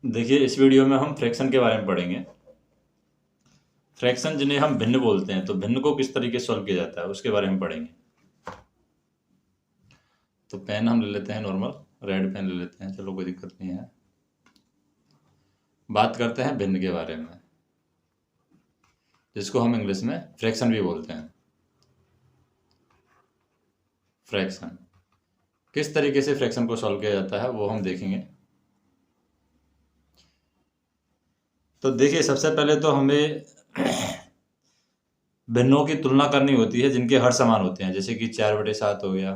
देखिए, इस वीडियो में हम फ्रैक्शन के बारे में पढ़ेंगे। फ्रैक्शन जिन्हें हम भिन्न बोलते हैं, तो भिन्न को किस तरीके से सॉल्व किया जाता है उसके बारे में पढ़ेंगे। तो पेन हम ले लेते हैं, नॉर्मल रेड पेन ले लेते हैं, चलो कोई दिक्कत नहीं है। बात करते हैं भिन्न के बारे में, जिसको हम इंग्लिश में फ्रैक्शन भी बोलते हैं। फ्रैक्शन किस तरीके से फ्रैक्शन को सॉल्व किया जाता है वो हम देखेंगे। तो देखिए, सबसे पहले तो हमें भिन्नों की तुलना करनी होती है जिनके हर समान होते हैं, जैसे कि 4/7 हो गया,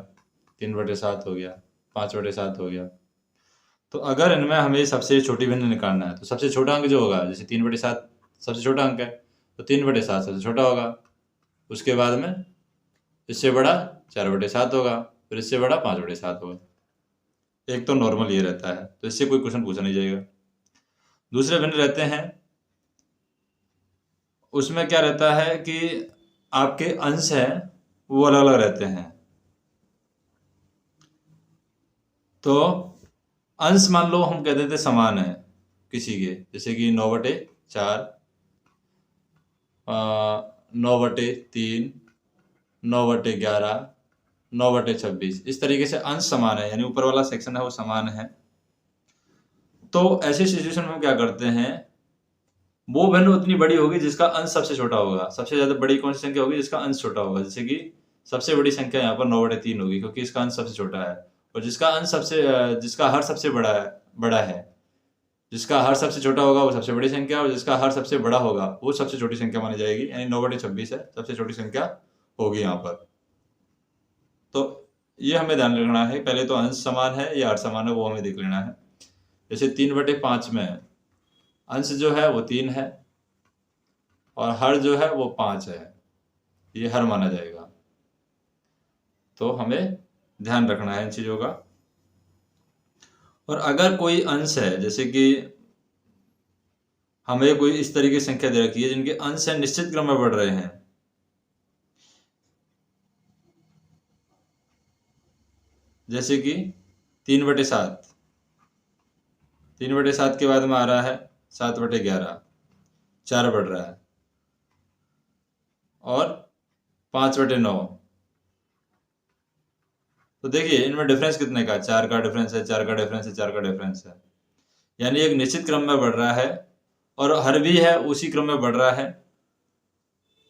3/7 हो गया, 5/7 हो गया। तो अगर इनमें हमें सबसे छोटी भिन्न निकालना है, तो सबसे छोटा अंक जो होगा, जैसे 3/7 सबसे छोटा अंक है, तो 3/7 सबसे छोटा होगा। उसके बाद में इससे बड़ा 4/7 होगा, फिर इससे बड़ा 5/7 होगा। एक तो नॉर्मल ये रहता है, तो इससे कोई क्वेश्चन पूछा नहीं जाएगा। दूसरे भिन्न रहते हैं, उसमें क्या रहता है कि आपके अंश हैं वो अलग अलग रहते हैं। तो अंश मान लो हम कहते थे समान है किसी के, जैसे कि 9/4, 9/3, 9/11, 9/26, इस तरीके से अंश समान है, यानी ऊपर वाला सेक्शन है वो समान है। तो ऐसी सिचुएशन में हम क्या करते हैं, वो वैल्यू उतनी बड़ी होगी जिसका अंश सबसे छोटा होगा। सबसे ज्यादा बड़ी कौन सी संख्या होगी, जिसका अंश छोटा होगा। जैसे कि सबसे बड़ी संख्या यहाँ पर 9/3 होगी, क्योंकि इसका अंश सबसे छोटा है। और जिसका अंश जिसका हर सबसे बड़ा है, जिसका हर सबसे छोटा होगा वो सबसे बड़ी संख्या, और जिसका हर सबसे बड़ा होगा वो सबसे छोटी संख्या मानी जाएगी, यानी 9/26 है सबसे छोटी संख्या होगी यहाँ पर। तो ये हमें ध्यान रखना है, पहले तो अंश समान है या हर समान है वो हमें देख लेना है। जैसे 3/5 में अंश जो है वो 3 है और हर जो है वो 5 है, ये हर माना जाएगा। तो हमें ध्यान रखना है इन चीज़ों का। और अगर कोई अंश है, जैसे कि हमें कोई इस तरीके की संख्या दे रखी है जिनके अंश है निश्चित क्रम में बढ़ रहे हैं, जैसे कि 3/7, 3/7 के बाद में आ रहा है 7/11, 4 बढ़ रहा है, और 5/9। तो देखिए इनमें डिफरेंस कितने का, 4 का डिफरेंस है, 4 का डिफरेंस है, 4 का डिफरेंस है, यानी एक निश्चित क्रम में बढ़ रहा है और हर भी है उसी क्रम में बढ़ रहा है।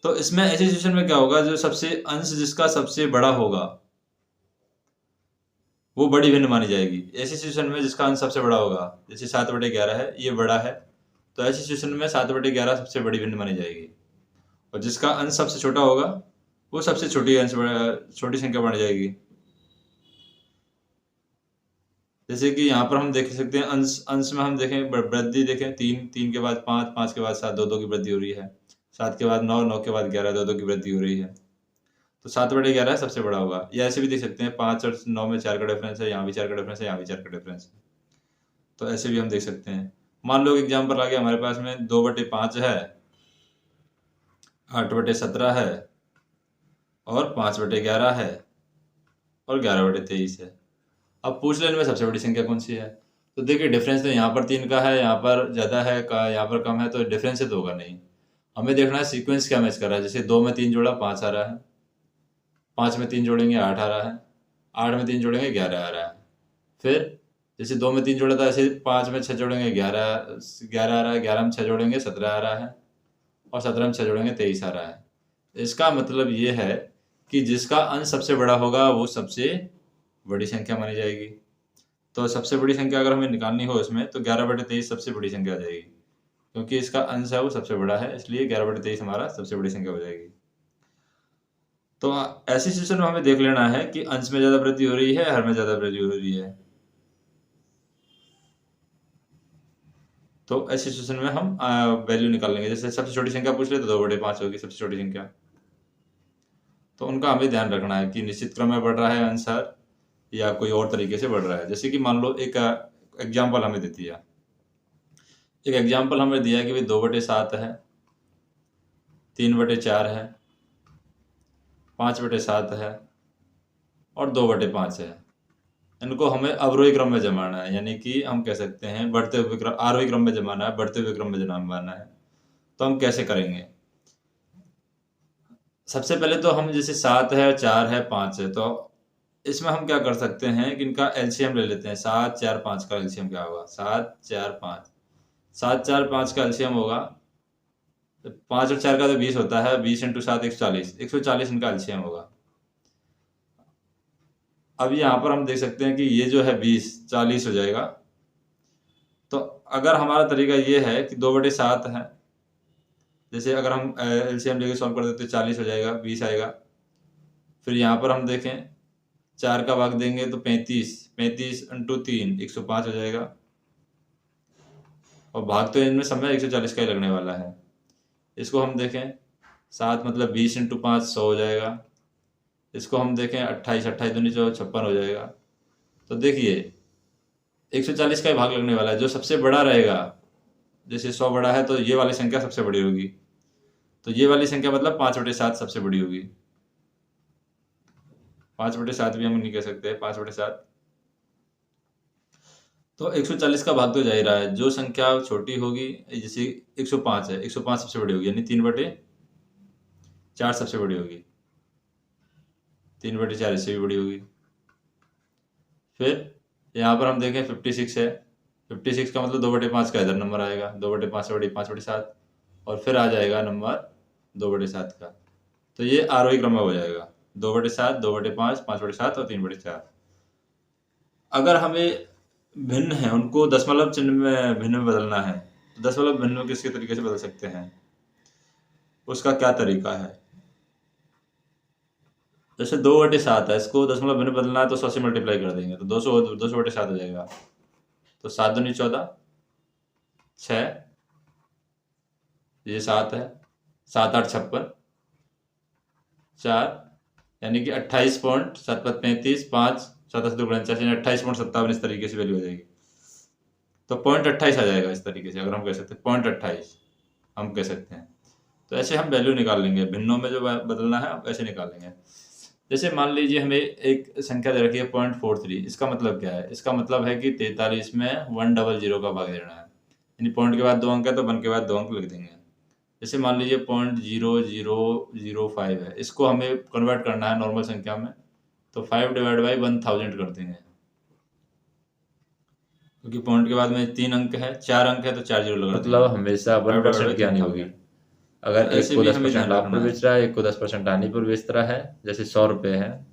तो इसमें ऐसी सिचुएशन में क्या होगा, जो सबसे अंश जिसका सबसे बड़ा होगा वो बड़ी भिन्न मानी जाएगी। ऐसी सिचुएशन में जिसका अंश सबसे बड़ा होगा, जैसे 7/11 है, ये बड़ा है, तो ऐसी सिचुएशन में 7/11 सबसे बड़ी भिन्न मानी जाएगी। और जिसका अंश सबसे छोटा होगा वो सबसे छोटी संख्या मानी जाएगी। जैसे कि यहाँ पर हम देख सकते हैं, अंश अंश में हम देखें वृद्धि देखें, 3, 3 के बाद 5, 5 के बाद 7, 2 2 की वृद्धि हो रही है, 7 के बाद 9, 9 के बाद 11, 2 2 की वृद्धि हो रही है। तो 7/11 सबसे बड़ा होगा। या ऐसे भी देख सकते हैं, 5 और 9 में 4 का डिफरेंस है, यहाँ भी 4 का डिफरेंस है, यहाँ भी 4 का डिफरेंस है। तो ऐसे भी हम देख सकते हैं। मान लो एग्जाम्पल आ गया हमारे पास में 2/5 है, 8/17 है, और 5/11 है, और 11/23 है। अब पूछ लेने में सबसे बड़ी संख्या कौन सी है। तो देखिए डिफरेंस तो यहाँ पर 3 का है, यहाँ पर ज़्यादा है, यहाँ पर कम है, तो डिफरेंस से तो होगा नहीं। हमें देखना है सीक्वेंस क्या मैच कर रहा है। जैसे 2 में 3 जोड़ा 5 आ रहा है, 5 में 3 जोड़ेंगे 8 आ रहा है, 8 में 3 जोड़ेंगे 11 आ रहा है। फिर जैसे 2 में 3 जोड़ा था, ऐसे 5 में 6 जोड़ेंगे 11 11 आ रहा है, 11 में 6 जोड़ेंगे 17 आ रहा है, और 17 में 6 जोड़ेंगे 23 आ रहा है। इसका मतलब ये है कि जिसका अंश सबसे बड़ा होगा वो सबसे बड़ी संख्या मानी जाएगी। तो सबसे बड़ी संख्या अगर हमें निकालनी हो इसमें, तो 11/23 सबसे बड़ी संख्या आ जाएगी, क्योंकि इसका अंश है वो सबसे बड़ा है, इसलिए 11/23 हमारा सबसे बड़ी संख्या हो जाएगी। तो ऐसी सिचुएशन में हमें देख लेना है कि अंश में ज़्यादा वृद्धि हो रही है, हर में ज़्यादा वृद्धि हो रही है। तो ऐसी सिचुएशन में हम वैल्यू निकाल लेंगे। जैसे सबसे छोटी संख्या पूछ ले तो 2/5 होगी सबसे छोटी संख्या। तो उनका हमें ध्यान रखना है कि निश्चित क्रम में बढ़ रहा है अंश हर, या कोई और तरीके से बढ़ रहा है। जैसे कि मान लो एक एग्जाम्पल हमें देती है, एक एग्जाम्पल हमें दिया है कि भाई 2/7 है, 3/4 है, 5/7 है, और 2/5 है। इनको हमें अवरोही क्रम में जमाना है, यानी कि हम कह सकते हैं बढ़ते हुए क्रम, आरोही क्रम में जमाना है, बढ़ते हुए क्रम में जमाना है। तो हम कैसे करेंगे? सबसे पहले तो हम जैसे 7 है, 4 है, 5 है, तो इसमें हम क्या कर सकते हैं कि इनका एलसीएम ले लेते हैं। 7, 4, 5 का एलसीएम क्या होगा? 7, 4, 5। 7, 4, 5 का एलसीएम होगा 5 और 4 का तो 20 होता है। 20 इंटू 7 140, 140 इनका एलसीएम होगा। अब यहाँ पर हम देख सकते हैं कि ये जो है 20 40 हो जाएगा। तो अगर हमारा तरीका ये है कि 2/7 है, जैसे अगर हम एलसीएम लेके सॉल्व कर देते 40 हो जाएगा, 20 आएगा। फिर यहाँ पर हम देखें 4 का भाग देंगे तो 35, 35 इंटू 3 105 हो जाएगा। और भाग तो इनमें समय 140 का ही लगने वाला है। इसको हम देखें 7 मतलब 20 इंटू 5 100 हो जाएगा। इसको हम देखें 28, 28 दूनी 56 हो जाएगा। तो देखिए 140 का ही भाग लगने वाला है। जो सबसे बड़ा रहेगा, जैसे 100 बड़ा है तो ये वाली संख्या सबसे बड़ी होगी, तो ये वाली संख्या मतलब 5/7 सबसे बड़ी होगी। 5/7 भी हम नहीं कह सकते, 5/7। तो 140 का भाग तो जा ही रहा है। जो संख्या छोटी होगी, जैसे 105 है, 105 सबसे बड़ी होगी, यानी 3/4 सबसे बड़ी होगी, 3/4 इससे भी बड़ी होगी। फिर यहाँ पर हम देखें 56 है, 56 का मतलब 2/5 का इधर नंबर आएगा, 2/5 से बड़ी 5/7, और फिर आ जाएगा नंबर 2/7 का। तो ये आरोही क्रम में हो जाएगा 2/7, 2/5, 5/7 और 3/4। अगर हमें भिन्न है उनको दशमलव चिन्ह में भिन्न में बदलना है, तो दशमलव भिन्न में किसके तरीके से बदल सकते हैं, उसका क्या तरीका है? जैसे 2/7 है, इसको दशमलव भिन्न बदलना है तो 100 से मल्टीप्लाई कर देंगे तो 200/7 हो जाएगा। तो 7 दूनी 14, 6, ये 7 है, 7 8 56, 4, यानी कि 28.735, 5 7 2 49, यानी 28.57 इस तरीके से वैल्यू हो जाएगी। तो 0.28 आ जाएगा इस तरीके से, अगर हम कह सकते हैं 0.28 हम कह सकते हैं। तो ऐसे हम वैल्यू निकाल लेंगे, भिन्नों में जो बदलना है वैसे निकाल लेंगे। जैसे मान लीजिए हमें एक संख्या दे रखी है 0.43, इसका मतलब क्या है? इसका मतलब है कि 43 में 100 का भाग देना है, यानी पॉइंट के बाद 2 अंक है तो 1 के बाद 2 अंक लिख देंगे। जैसे मान लीजिए 0.0005 है, इसको हमें कन्वर्ट करना है नॉर्मल संख्या में, तो 5/1000 कर देंगे, क्योंकि पॉइंट के बाद में 3 अंक है, 4 अंक है तो 4 जीरो लगा मतलब हमेशा 1% की हानि होगी। अगर तो एक ऐसे को भी हमें 10% ध्यान लाभ रखना पर है। बेच रहा है, एक को 10% हानि पर बेच रहा है, जैसे 100 रुपये है,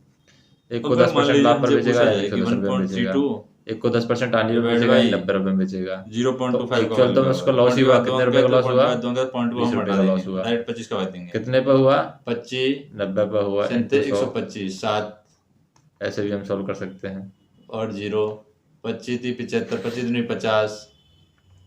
एक को अगर मान 10% लीजिए लाभ पर हमसे बेचेगा, पूछा जाए कि 110 रुपये में बेचेगा, 1.32 एक को 10% हानि पर डिवाइड बेचेगा, बाई 90 रुपये में बेचेगा। तो 0.25 का एक्चुअल तो वैल्यू उसको होगा। लॉस ही पॉइंट के हुआ, बाद 2 कितने अंक रुपए है का तो लॉस पॉइंट के हुआ? बाद 2 अंक है, पॉइंट को 20 हम रुपये हटा का लॉस देंगे, हुआ। डायरेक्ट 25 का काट देंगे। कितने पर हुआ? 25 90 पर हुआ, सेंते इंटू 100। 125, 7 ऐसे भी हम सॉल्व कर सकते हैं। और 0, 25 3 75, 25 दूनी 50,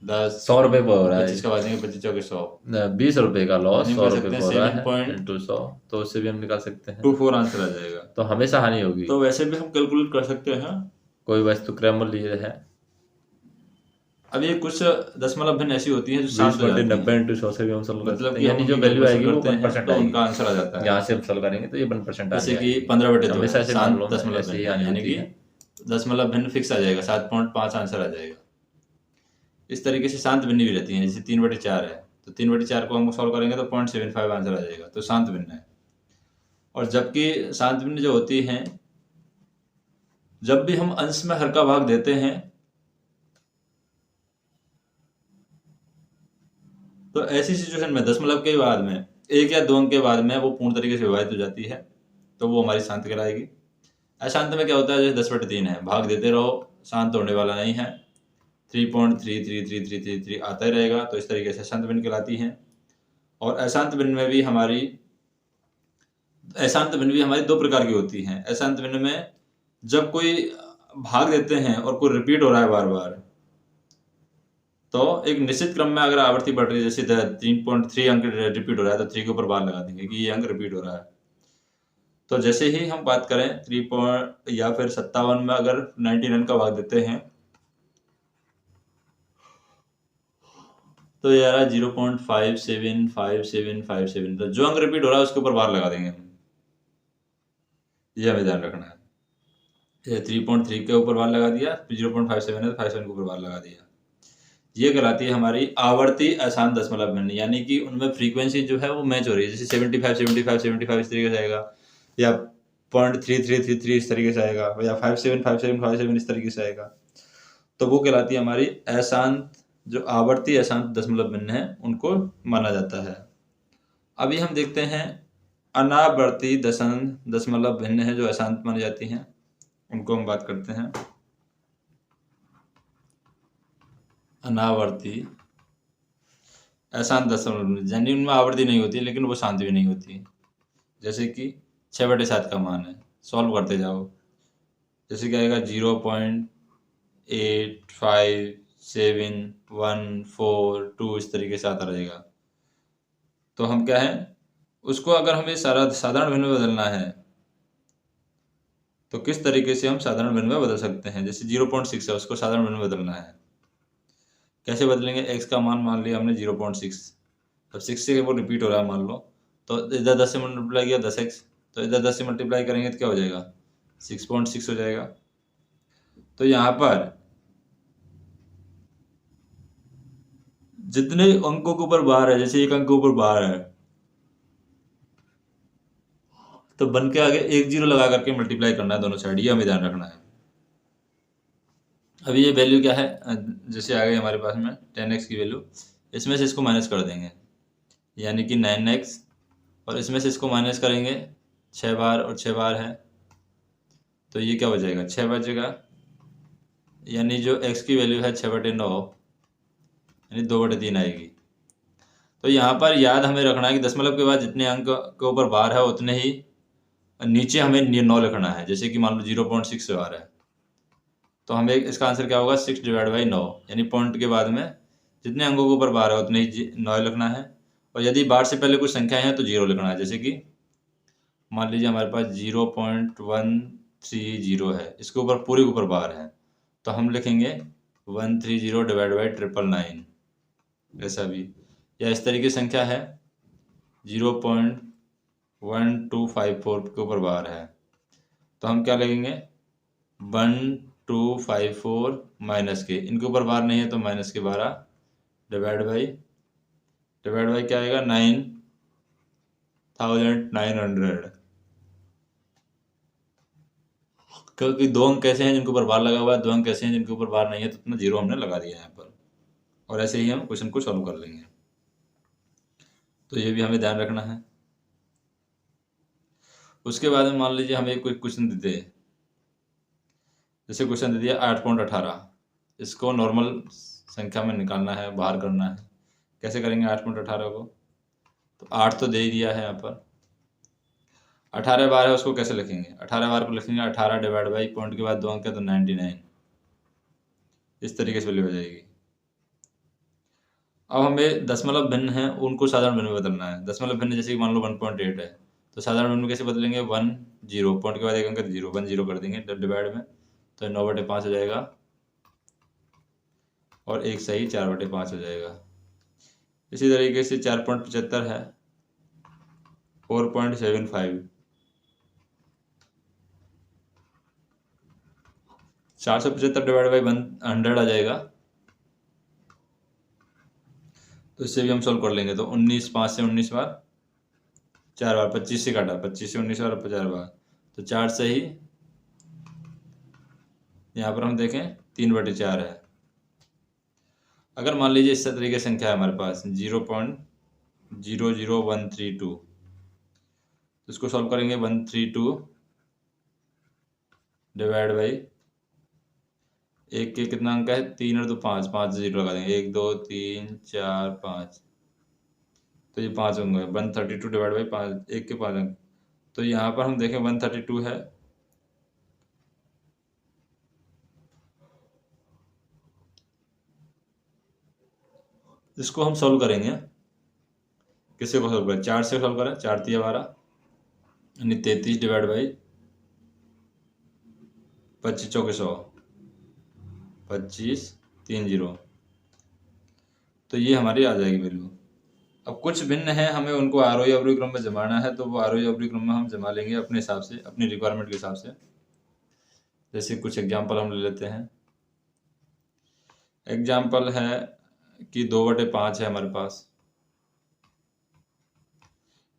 10 100 रुपये पर हो और रहा 25 का है, काट देंगे, 25 चौके 100, 20 रुपये का लॉस यानी हम 100 कह रुपये सकते पर हैं हो रहा है, 7 इंटू 100, तो उससे भी हम निकाल सकते हैं। 2.24 आंसर आ जाएगा। तो हमेशा हानि होगी। तो वैसे भी हम कैलकुलेट कर सकते हैं। कोई वस्तु क्रय मूल्य है, अब ये कुछ दशमलव भिन्न ऐसी होती हैं जो शांत हो 20 जाती 90 हैं, इंटू 100 से भी हम सॉल्व कर मतलब सकते कि हैं, हम यानी जो उनकी वैल्यू आएगी कैलकुलेशन वो करते हैं 1% तो आएगी। उनका आंसर आ जाता है। यहाँ से हम सॉल्व करेंगे तो ये 1% जैसे आने कि आएगी। 15/2 हमेशा है, ऐसे शांत मामलों में दशमलव ऐसे ही भिन्न है, हानि यानी होती कि है। दशमलव भिन्न फिक्स आ जाएगा, 7.5 आंसर आ जाएगा। इस तरीके से शांत भिन्न भी रहती हैं, जैसे 3/4 है, तो 3/4 को हम सॉल्व करेंगे तो 0.75 आंसर आ जाएगा, तो शांत भिन्न है। और जबकि शांत भिन्न जो होती हैं, जब भी हम अंश में हर का भाग देते हैं तो ऐसी सिचुएशन में दशमलव के बाद में 1 या 2 अंक के बाद में वो पूर्ण तरीके से विभाजित हो जाती है, तो वो हमारी शांत कहलाएगी। अशांत में क्या होता है, जैसे 10/3 है, भाग देते रहो, शांत होने वाला नहीं है, 3.33333 आता ही रहेगा, तो इस तरीके से अशांत भिन्न कहलाती हैं। और अशांत भिन्न में भी हमारी दो प्रकार की होती हैं। अशांत भिन्न में जब कोई भाग देते हैं और कोई रिपीट हो रहा है बार बार, तो एक निश्चित क्रम में अगर आवृत्ति बढ़ रही है, जैसे 3.3 अंक रिपीट हो रहा है तो 3 के ऊपर बार लगा देंगे कि ये अंक रिपीट हो रहा है। तो जैसे ही हम बात करें 3 या फिर 57 में अगर 99 का भाग देते हैं तो ये आ रहा है 0.575757, तो जो अंक रिपीट हो रहा है उसके ऊपर बार लगा देंगे हम, ये हमें ध्यान रखना है। 3.3 के ऊपर बार लगा दिया, 0.57 है तो 57 के ऊपर बार लगा दिया। ये कहलाती है हमारी आवर्ती आसान दशमलव भिन्न, यानी कि उनमें फ्रीक्वेंसी जो है वो मैच हो रही है। जैसे 75 75 75 इस तरीके से आएगा, या 0.3333 इस तरीके से आएगा, या 57 57 57 इस तरीके से आएगा। तो वो कहलाती है हमारी अशांत, जो आवर्ती अशांत दशमलव भिन्न है उनको माना जाता है। अभी हम देखते हैं अनावर्ती दशमलव भिन्न है जो अशांत मानी जाती हैं, उनको हम बात करते हैं। अनावर्ती अशांत दशमलव, यानी उनमें आवर्ती नहीं होती लेकिन वो शांत भी नहीं होती। जैसे कि 6/7 का मान है, सॉल्व करते जाओ। जैसे क्या आएगा 0.857142 इस तरीके से आता रहेगा। तो हम क्या है, उसको अगर हमें साधारण भिन्न में बदलना है तो किस तरीके से हम साधारण भिन्न में बदल सकते हैं। जैसे 0.6 है, उसको साधारण भिन्न में बदलना है, कैसे बदलेंगे। x का मान लिया हमने 0.6, अब 6 से वो रिपीट हो रहा है मान लो, तो इधर 10 से मल्टीप्लाई किया 10x, तो इधर 10 से मल्टीप्लाई करेंगे तो क्या हो जाएगा 6.6 हो जाएगा। तो यहाँ पर जितने अंकों के ऊपर बार है, जैसे एक अंक के ऊपर बार है तो बन के आगे 1 0 लगा करके मल्टीप्लाई करना है दोनों साइड, ये हमें ध्यान रखना है। अभी ये वैल्यू क्या है, जैसे आ गई हमारे पास में 10x की वैल्यू, इसमें से इसको माइनस कर देंगे यानी कि 9x, और इसमें से इसको माइनस करेंगे 6 बार, और 6 बार है तो ये क्या हो जाएगा 6 बचेगा, यानी जो x की वैल्यू है 6/9 यानी 2/3 आएगी। तो यहाँ पर याद हमें रखना है कि दशमलव के बाद जितने अंक के ऊपर बार है उतने ही नीचे हमें 9 लिखना है। जैसे कि मान लो 0.6 बार है तो हमें इसका आंसर क्या होगा 6/9, यानी पॉइंट के बाद में जितने अंकों के ऊपर बार है उतने ही 9 लिखना है, और यदि बार से पहले कुछ संख्याएं हैं तो 0 लिखना है। जैसे कि मान लीजिए हमारे पास 0.130 है, इसके ऊपर पूरे के ऊपर बार है तो हम लिखेंगे 130/999, ऐसा भी। या इस तरीके की संख्या है 0.1254 के ऊपर बार है तो हम क्या लिखेंगे 1254 माइनस के, इनके ऊपर बार नहीं है तो माइनस के 12 डिवाइड बाई क्या आएगा 9900, क्योंकि 2 अंक कैसे हैं जिनके ऊपर बार लगा हुआ है, 2 अंक कैसे हैं जिनके ऊपर बार नहीं है, तो इतना 0 हमने लगा दिया यहाँ पर, और ऐसे ही हम क्वेश्चन को सॉल्व कर लेंगे। तो ये भी हमें ध्यान रखना है। उसके बाद में मान लीजिए हमें कोई क्वेश्चन देते हैं, जैसे क्वेश्चन दे दिया 8.18, इसको नॉर्मल संख्या में निकालना है, बाहर करना है। कैसे करेंगे 8.18 को, तो 8 तो दे ही दिया है यहाँ पर, 18 बार है उसको कैसे लिखेंगे, 18 बार को लिखेंगे 18 डिवाइड बाई पॉइंट के बाद 2 अंक है तो 99, इस तरीके से वैल्यू हो जाएगी। अब हमें दशमलव भिन्न है उनको साधारण भिन्न में बदलना है। दशमलव भिन्न जैसे कि मान लो 1.8 है तो साधारण भिन्न में कैसे बदलेंगे 1 0, पॉइंट के बाद एक अंक 0, 1 0 कर देंगे डिवाइड में, तो 9/5 हो जाएगा, और एक सही 4/5 हो जाएगा। इसी तरीके से 4.75 है 4.75, 475 डिवाइड बाई 100 आ जाएगा, तो इससे भी हम सॉल्व कर लेंगे। तो 19 5 से 19 बार 4 बार, 25 से काटा, 25 से 19 बार 50 बार, तो 4 से ही यहाँ पर हम देखें 3/4 है। अगर मान लीजिए इस तरीके की संख्या है हमारे पास 0.00132, तो इसको सॉल्व करेंगे 132 डिवाइड बाई एक के कितना अंक है 3 और 2 5, 5 0 लगा देंगे 1 2 3 4 5, तो ये 5 अंक है 132 डिवाइड बाई 5, एक के 5 अंक, तो यहाँ पर हम देखें 132 है, इसको हम सॉल्व करेंगे। किससे को सॉल्व करें 4 से सॉल्व करें, 4 3 12 यानी 33 डिवाइड बाई 25 चौके 100, 25 3 0, तो ये हमारी आ जाएगी वैल्यू। अब कुछ भिन्न है हमें उनको आरोही अवरोही क्रम में जमाना है, तो वो आरोही अवरोही क्रम में हम जमा लेंगे अपने हिसाब से, अपनी रिक्वायरमेंट के हिसाब से। जैसे कुछ एग्जाम्पल हम ले लेते हैं। एग्जाम्पल है कि 2/5 है हमारे पास,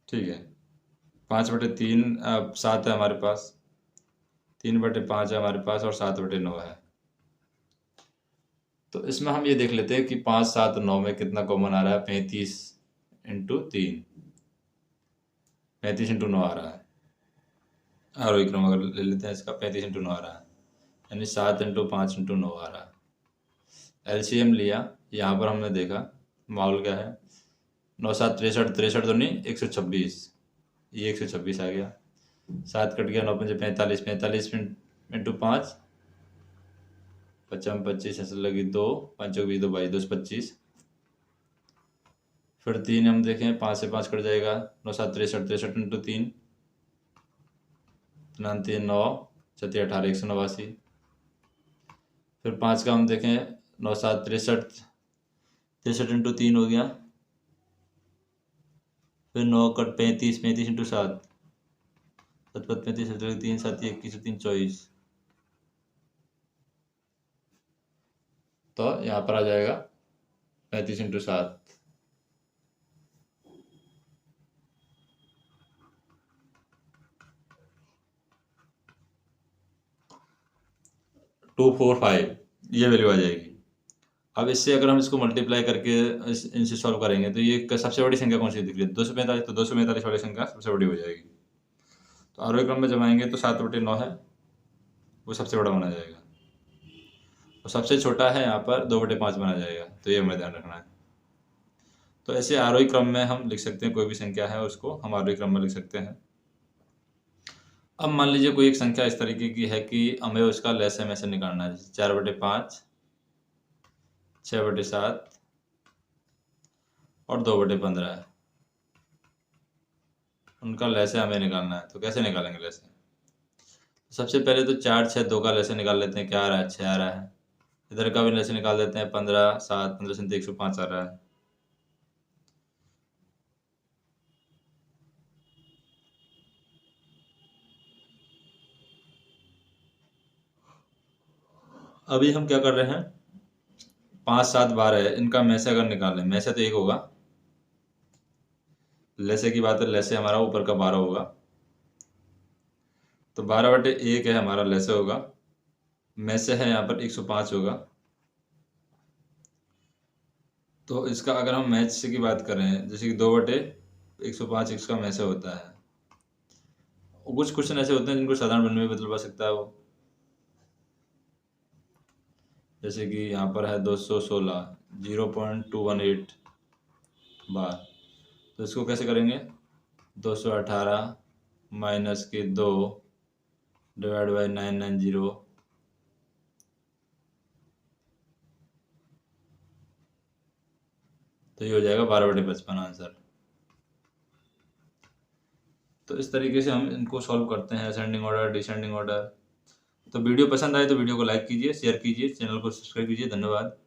ठीक है। 5/3 7 है हमारे पास, 3/5 है हमारे पास और 7/9 है। तो इसमें हम ये देख लेते हैं कि 5, 7, 9 में कितना कॉमन आ रहा है। 35 इंटू 3, 35 इंटू 9 आ रहा है। आरोही क्रम अगर ले लेते हैं इसका, 35 इंटू 9 आ रहा है, यानी 7 इंटू 5 इंटू 9 आ रहा है। एलसीएम लिया, यहाँ पर हमने देखा माहौल क्या है, 9 7 63, 63 तो नहीं 126, ये 126 आ गया। 7 कट गया, 9 5 45, 45 इंटू 5, 55 25 ऐसे लगी 2, 5 20 2 22 2 25। फिर 3 हम देखें, 5 से 5 कट जाएगा, 9 7 63, 63 इंटू 3, 3 9 7 18 189। फिर 5 का हम देखें, 9 7 63, 63 इंटू 3 हो गया। फिर 9 कट 35, 35 इंटू 7, 7 5 35 7 3 7 21 3 24। तो यहाँ पर आ जाएगा 35 इंटू 7, 245, ये वैल्यू आ जाएगी। अब इससे अगर हम इसको मल्टीप्लाई करके इनसे सॉल्व करेंगे तो ये सबसे बड़ी संख्या कौन सी दिख रही है, 245, तो 245 वाली संख्या सबसे बड़ी हो जाएगी। तो आरोही क्रम में जब आएंगे तो 7/9 है, वो सबसे बड़ा बना जाएगा, और सबसे छोटा है यहाँ पर 2/5 बना जाएगा। तो ये हमें ध्यान रखना है। तो ऐसे आरोही क्रम में हम लिख सकते हैं, कोई भी संख्या है उसको हम आरोही क्रम में लिख सकते हैं। अब मान लीजिए कोई एक संख्या इस तरीके की है कि हमें उसका लसागु में से निकालना है, जैसे 4/5, 6/7 और 2/15 है, उनका लसागु हमें निकालना है। तो कैसे निकालेंगे लसागु? सबसे पहले तो 4 6 2 का लसागु निकाल लेते हैं, क्या आ रहा है, 6 आ रहा है। इधर का भी लसागु निकाल देते हैं, 15 7 15 से 105 आ रहा है। अभी हम क्या कर रहे हैं, 5 7 12 है, इनका में से अगर निकालें, में से तो 1 होगा, लसागु की बात है, लसागु हमारा ऊपर का 12 होगा, तो 12/1 है हमारा लसागु होगा, में से है यहाँ पर 105 होगा। तो इसका अगर हम मैच से की बात करें, जैसे कि 2/105 इसका में से होता है। कुछ क्वेश्चन ऐसे होते हैं जिनको साधारण वन में बदलवा सकता है वो, जैसे कि यहाँ पर है 216, 0.218 बार। तो इसको कैसे करेंगे, 218 माइनस के 2 डिवाइड बाई 990, तो ये हो जाएगा 12/55 आंसर। तो इस तरीके से हम इनको सॉल्व करते हैं, असेंडिंग ऑर्डर, डिसेंडिंग ऑर्डर। तो वीडियो पसंद आए तो वीडियो को लाइक कीजिए, शेयर कीजिए, चैनल को सब्सक्राइब कीजिए। धन्यवाद।